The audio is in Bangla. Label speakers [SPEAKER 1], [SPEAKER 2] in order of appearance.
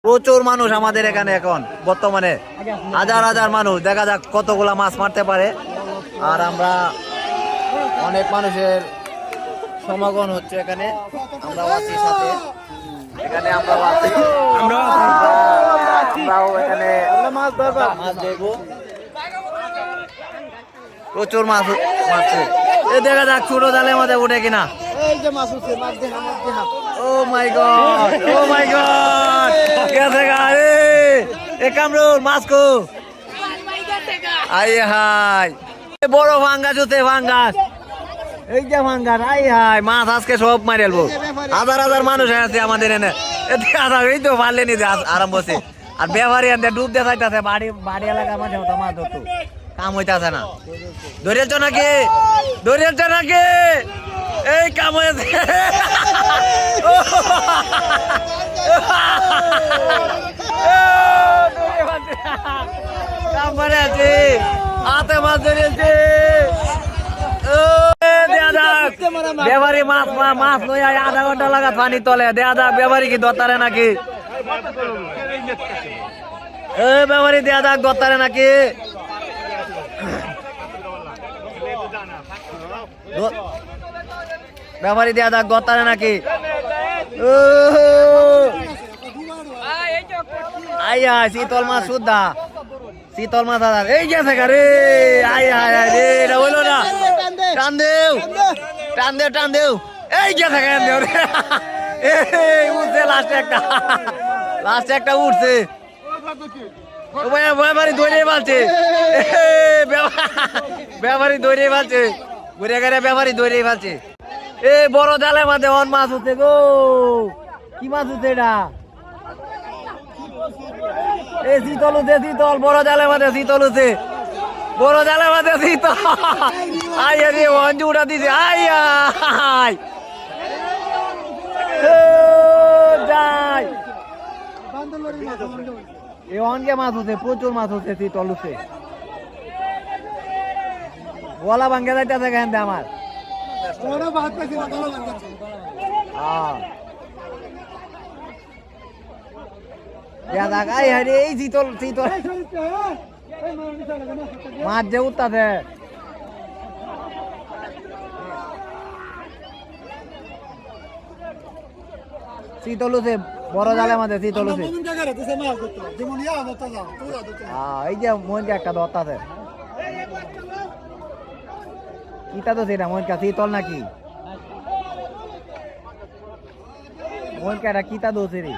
[SPEAKER 1] প্রচুর মানুষ আমাদের এখানে এখন বর্তমানে হাজার হাজার মানুষ, দেখা যাক কতগুলা মাছ মারতে পারে। আর আমরা অনেক মানুষের সমাগম হচ্ছে এখানে, আমরাও আছি সাথে, এখানে আমরাও আছি, আমরাও এখানে মাছ দেখবো। প্রচুর মাছ মারছে, এ দেখা যাক ছোট জালের মধ্যে উঠে কিনা। ও মাই গড, ও মাই গড, গেছে গা রে এ কামরুল মাছ কো। আই হাই বড় ভাঙ্গাস হচ্ছে, ভাঙ্গাস, এই যে ভাঙ্গাস। আই হাই মাছ আজকে সব মারি আলবো। হাজার হাজার মানুষ আছে আমাদের এনে, এই তো পারলে নি আরম্ভ হচ্ছে। আর ব্যবহারী আনতে ডুব দিয়ে যাইতেছে, বাড়ি বাড়ি এলাকার মাঝে মতো মাছ ধরতো, কাম হইতেছে না। ধরেছ নাকি, ধরেছ নাকি, এই কাম হয়েছে। কাম করে আছে, হাতে মাছ ধরেছে। ব্যবহারী মাছ মাছ লই আধা ঘন্টা লাগা পানি তলে, দেয়া যাক ব্যবহারী কি দরতারে নাকি। এ ব্যবহারী দেয়া যাক দরতারে নাকি। ব্যাপারী দেয়া যাক গতারে নাকি। আইয়া শীতল মাছ সুদ্ধা, শীতল মাছ আদার এই গেছে রে। আই হাই রে, এটা হইলো না। টান দেও, টান দেও, টান দেও, এই গেছে দেও রে। উঠছে লাস্টে একটা, লাস্টে একটা উঠছে। ব্যাপারী দৌড়ে পালছে, ব্যাপারী দৌড়ে পালছে, ঘুরে গেলে ব্যাপারী দৌড়ে পালছে। এ বড় জালের মধ্যে অন মাছ হচ্ছে গো। কি মাছ হচ্ছে এটা? এ শীতল উঠে, শীতল, বড় জালের মধ্যে শীতল উঠে, বড় জালের মধ্যে শীতল। আইয়া রে অঞ্জু উঠা দিছে। আইয়া যাই এ অনকে মাছ হচ্ছে, প্রচুর মাছ হচ্ছে, শীতল উঠছে। গলা ভাঙ্গে যাইতেছে কেন আমার। এই শীতল, শীতল মাছ যে উঠতেছে। শীতল উঠছে, বড় জালের মধ্যে শীতল উঠছে। এই যে মনকে একটা ধরতেছে, কিতা তো সেটা মনকা শীতল নাকি, মনকা এটা কিতা দোষে রে।